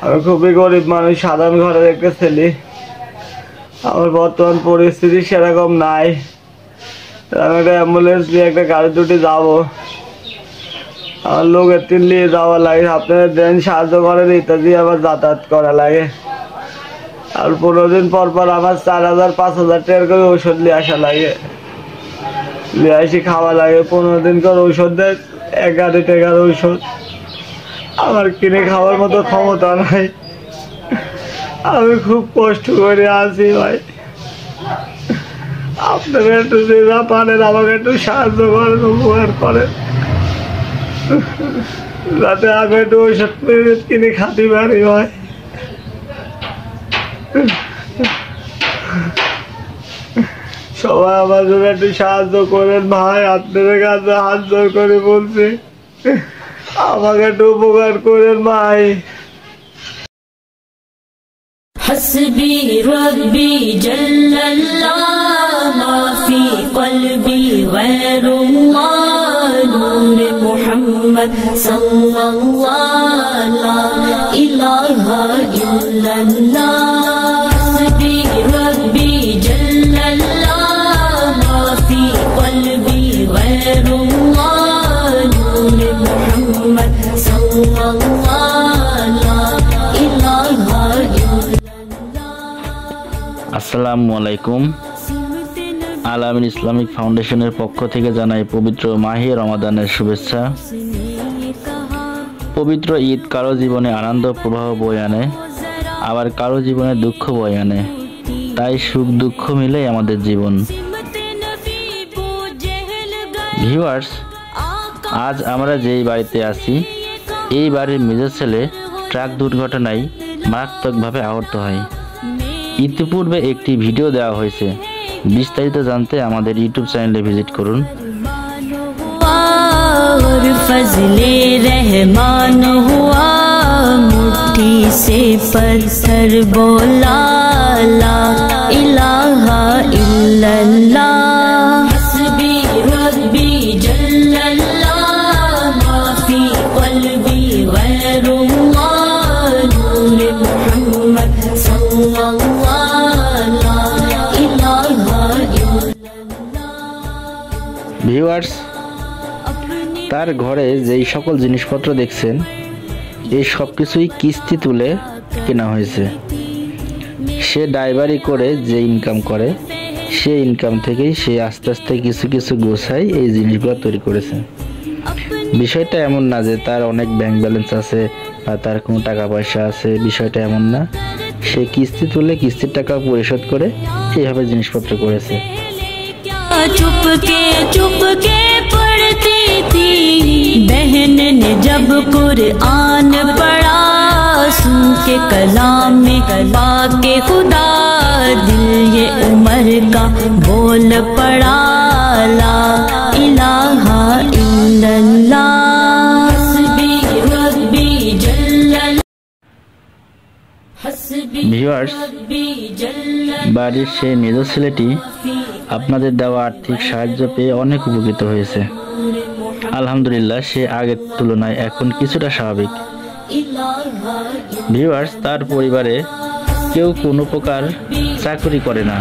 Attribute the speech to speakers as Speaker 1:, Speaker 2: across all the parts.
Speaker 1: আমি খুবই গরিব মানুষ, সাধারণ ঘরের একটা ছেলে। আমার বর্তমান পরিস্থিতি সেরকম নাই। আমি একটা অ্যাম্বুলেন্স নিয়ে একটা গাড়ি দুটি যাবো, আমার লোকের তিন নিয়ে যাওয়া লাগে। আপনারা দেন, সাহায্য করেন, ইত্যাদি আবার যাতায়াত করা লাগে। আর 15 দিন পর পর আমার 4000-5000 টাকা করে ওষুধ নিয়ে আসা লাগে, নিয়ে আসি খাওয়া লাগে। 15 দিন করে ঔষধ দেয়, 11 টাকার ঔষধ। আমার কিনে খাওয়ার মতো ক্ষমতা নাই। আমি খুব কষ্ট করে আছি ভাই। আপনারা একটু যে যা পারেন আমাকে একটু সাহায্য করেন, উপকার করেন, যাতে আমি একটু ঔষধ কিনে খাতে পারি ভাই। সবাই আমার জন্য একটু সাহায্য করেন ভাই, আপনাদের কাছে হাত জোর করে বলছি, আমাকে একটু উপকার করেন ভাই।
Speaker 2: حسبي ربي جل الله ما في قلبي غير الله نور محمد صلى الله لا إله إلا الله حسبي ربي جل الله ما في قلبي غير الله نور محمد صلى الله لا إله إلا
Speaker 3: আসসালামু আলাইকুম। আল-আমিন ইসলামিক ফাউন্ডেশনের পক্ষ থেকে জানাই পবিত্র মাহে রমাদানের শুভেচ্ছা। পবিত্র ঈদ কারো জীবনে আনন্দ প্রবাহ বয়ে আনে, আবার কারো জীবনে দুঃখ বয়ে আনে। তাই সুখ দুঃখ মিলেই আমাদের জীবন। ভিউয়ার্স, আজ আমরা যেই বাড়িতে আছি, এই বাড়ির মেজর ছেলে ট্রাক দুর্ঘটনায় মারাত্মকভাবে আহত হয়। ইতিপূর্বে একটি ভিডিও দেওয়া হয়েছে, বিস্তারিত জানতে আমাদের ইউটিউব চ্যানেলে ভিজিট করুন।
Speaker 2: फज़ले रहमान हुआ मुट्ठी से पत्थर बोला ला इलाहा इल्लल्लाह हस्बी रब्बी जल्लल्लाह मा फी क़ल्बी गैरुल्लाह नूर मुहम्मद सल्लल्लाहु ला इलाहा इल्लल्लाह।
Speaker 3: ভিউয়ার্স, তার ঘরে যেই সকল জিনিসপত্র দেখছেন, এই সব কিছুই কিস্তি তুলে কেনা হয়েছে। সে ড্রাইভারি করে যে ইনকাম করে, সেই ইনকাম থেকেই সে আস্তে আস্তে কিছু কিছু গোছায় এই জিনিসগুলো তৈরি করেছে। বিষয়টা এমন না যে তার অনেক ব্যাংক ব্যালেন্স আছে বা তার কোনো টাকা পয়সা আছে, বিষয়টা এমন না। সে কিস্তি তুলে কিস্তির টাকা পরিশোধ করে এইভাবে জিনিসপত্র করেছে।
Speaker 2: चुपके चुपके पढ़ती थी बहन ने जब कुरान पढ़ा, सुन के कलाम में पाके खुदा दिल ये उमर का बोल पड़ा ला इलाहा इल्लल्लाह हस्बी रब्बी जल्लल्लाह हस्बी
Speaker 3: ভিউয়ার্স,
Speaker 2: रब्बी जल्लल्लाह
Speaker 3: বাড়ির সেই মেজ ছেলেটি আপনাদের দেওয়া আর্থিক সাহায্য পেয়ে অনেক উপকৃত হয়েছে। আলহামদুলিল্লাহ, সে আগের তুলনায় এখন কিছুটা স্বাভাবিক। ভিউয়ার্স, তার পরিবারে কেউ কোনো প্রকার চাকরি করে না,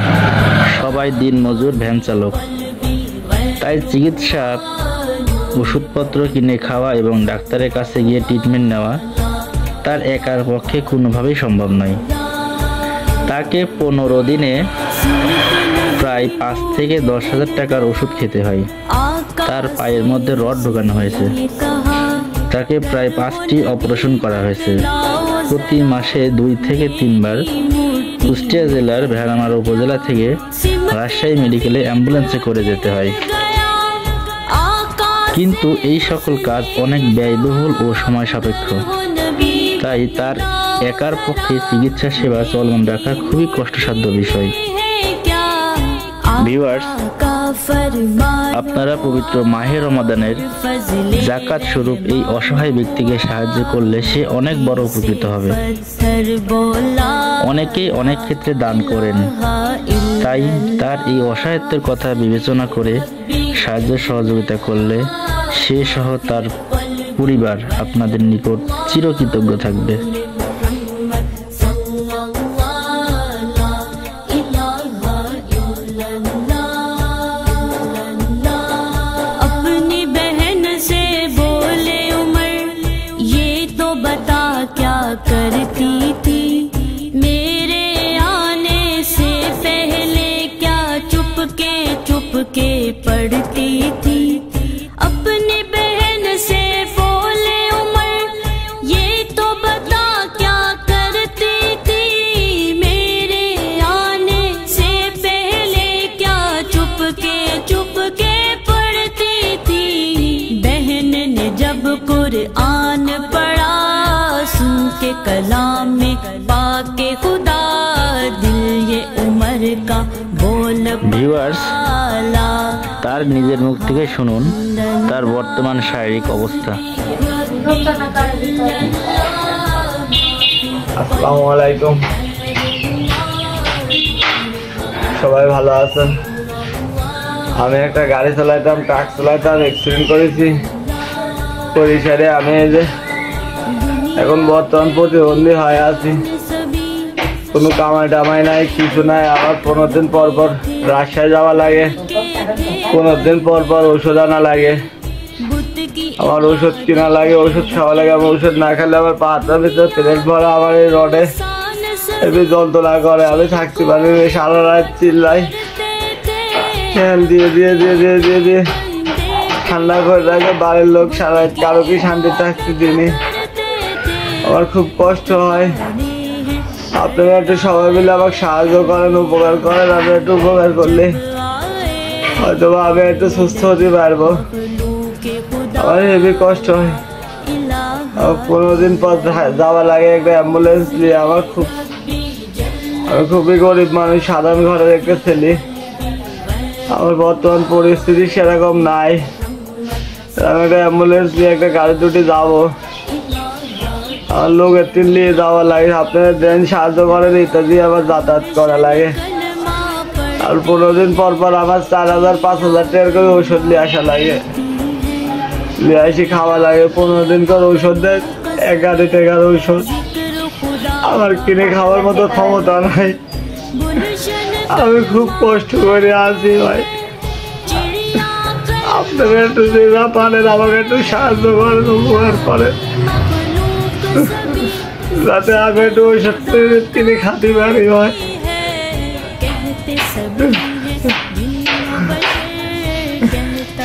Speaker 3: সবাই দিন মজুর, ভ্যান চালক। তাই চিকিৎসা, ওষুধপত্র কিনে খাওয়া এবং ডাক্তারের কাছে গিয়ে ট্রিটমেন্ট নেওয়া তার একার পক্ষে কোনোভাবেই সম্ভব নয়। তাকে 15 দিনে প্রায় 5 থেকে 10,000 টাকার ওষুধ খেতে হয়। তার পায়ের মধ্যে রড ঢোকানো হয়েছে। তাকে প্রায় 5টি অপারেশন করা হয়েছে। প্রতি মাসে 2 থেকে 3 বার কুষ্টিয়া জেলার ভেড়ামারা উপজেলা থেকে রাজশাহী মেডিকেলে অ্যাম্বুলেন্সে করে যেতে হয়। কিন্তু এই সকল কাজ অনেক ব্যয়বহুল ও সময় সাপেক্ষ। তাই তার একার পক্ষে চিকিৎসা সেবা চলমান রাখা খুবই কষ্টসাধ্য বিষয়। ভিউয়ার্স, আপনারা পবিত্র মাহে রমাদানের যাকাত স্বরূপ এই অসহায় ব্যক্তিকে সাহায্য করলে সে অনেক বড় উপকৃত হবে। অনেকেই অনেক ক্ষেত্রে দান করেন, তাই তার এই অসহায়ত্বের কথা বিবেচনা করে সাহায্য সহযোগিতা করলে সে সহ তার পরিবার আপনাদের নিকট চিরকৃতজ্ঞ থাকবে।
Speaker 2: करती थी, मेरे आने से पहले क्या चुपके चुपके पढ़ती थी। अपनी बहन से बोले उमर ये तो बता क्या करती थी, मेरे आने से पहले क्या चुपके चुपके पढ़ती थी। बहन ने जब कुरान पढ़ा, सुन के कलाम में पाके खुदा, दिल ये उमर का बोल
Speaker 3: ভিউয়ার্স,
Speaker 2: पाला।
Speaker 3: তার নিজের মুখ থেকে শুনুন তার বর্তমান শারীরিক অবস্থা।
Speaker 1: আসসালামু আলাইকুম, সবাই ভালো আছেন? আমি একটা গাড়ি চালাইতাম, ট্রাক চালাইতাম, অ্যাক্সিডেন্ট করেছি পরিসরে। আমি এই যে এখন বর্তমান প্রতিবন্ধী হয়ে আছি, কোনো কামাই টামাই নাই, কিছু নাই। আমার 15 দিন পর পর রাজশাহী যাওয়া লাগে, 15 দিন পর পর ওষুধ আনা লাগে, আমার ওষুধ কিনা লাগে, ওষুধ খাওয়া লাগে। আমার ওষুধ না খেলে আমার পা হাতের ভিতরে প্লেট ভরা, আমার এই রডে এমনি যন্ত্রণা করে, আমি থাকতে পারি না। সারা রাত চিল্লাই, ফ্যান দিয়ে দিয়ে দিয়ে দিয়ে দিয়ে দিয়ে ঠান্ডা করে রাখে বাড়ির লোক, সারা রাত কারো কি শান্তি থাকতে দিনি। আমার খুব কষ্ট হয়। আপনারা একটু সবাই মিলে আমাকে সাহায্য করেন, উপকার করেন। আমি একটু উপকার করলে হয়তো আমি একটু সুস্থ হতে পারবো। আমার হেবি কষ্ট হয়, আমার 15 দিন পর যাওয়া লাগে একটা অ্যাম্বুলেন্স নিয়ে। আমি খুবই গরিব মানুষ, সাধারণ ঘরের একটা ছেলে। আমার বর্তমান পরিস্থিতি সেরকম নাই, আমি একটা অ্যাম্বুলেন্স নিয়ে একটা গাড়ি দুটি যাবো, আমার লোকের তিন নিয়ে যাওয়া লাগে। আপনারা দেন, সাহায্য করেন, ইত্যাদি আমার যাতায়াত করা লাগে। আর 15 দিন পর পর আমার 4000-5000 টাকা করে ওষুধ নিয়ে আসা লাগে, নিয়ে আসি খাওয়া লাগে। 15 দিন করে ওষুধ দেয়, 11 টাকার ওষুধ। আমার কিনে খাওয়ার মতো ক্ষমতা নাই, আমি খুব কষ্ট করে আছি ভাই। আপনারা একটু যে যা পারেন আমাকে একটু সাহায্য করেন, উপকার করেন, যাতে আমি একটু ওষুধ কিনে খাতে পারি ভাই।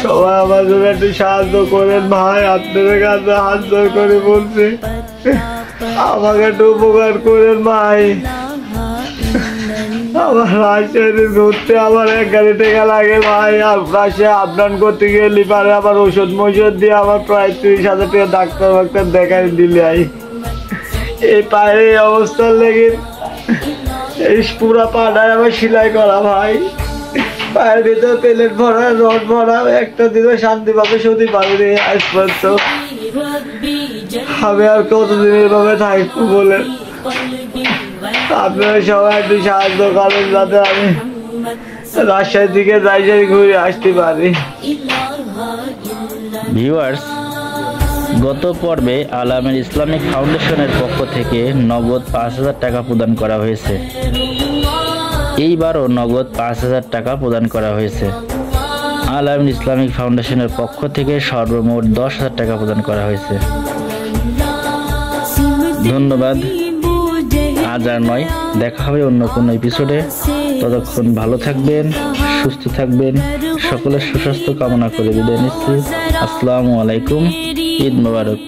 Speaker 1: সবাই আমার জন্য একটু সাহায্য করেন ভাই, আপনাদের কাছে হাত জোর করে বলছি, আমাকে একটু উপকার করেন ভাই। আমার রাজশাহী ঘুরতে আমার 11 টাকা লাগে ভাই, আর রাজশাহী আপ ডাউন করতে গেলে পারে আমার ওষুধ মষুধ দিয়ে আমার প্রায় 30,000 টাকা ডাক্তার দেখাই দিলে। এই পায়ের এই অবস্থার লেগে এই পুরা পাটায় আমার সেলাই করা ভাই, পায়ের ভিতরে প্লেট ভরা, রড ভরা, একটা দিনও শান্তি পাবে শুধু পাবি আজ পর্যন্ত। আমি আর কতদিন এভাবে থাকবো বলে? আপনারা সবাই একটু সাহায্য করেন যাতে আমি রাজশাহী থেকে রাজশাহী ঘুরে আসতে পারি।
Speaker 3: ভিউয়ার্স, গত পর্বে আল আমির ইসলামিক ফাউন্ডেশনের পক্ষ থেকে নগদ 5000 টাকা প্রদান করা হয়েছে। এইবারও নগদ 5000 টাকা প্রদান করা হয়েছে। আল আমির ইসলামিক ফাউন্ডেশনের পক্ষ থেকে সর্বমোট 10,000 টাকা প্রদান করা হয়েছে। ধন্যবাদ। আজ আর নয়, দেখা হবে অন্য কোনো এপিসোডে। ততক্ষণ ভালো থাকবেন, সুস্থ থাকবেন, সকলের সুস্বাস্থ্য কামনা করে বিদায় নিচ্ছি। আসসালামু আলাইকুম, ঈদ মোবারক।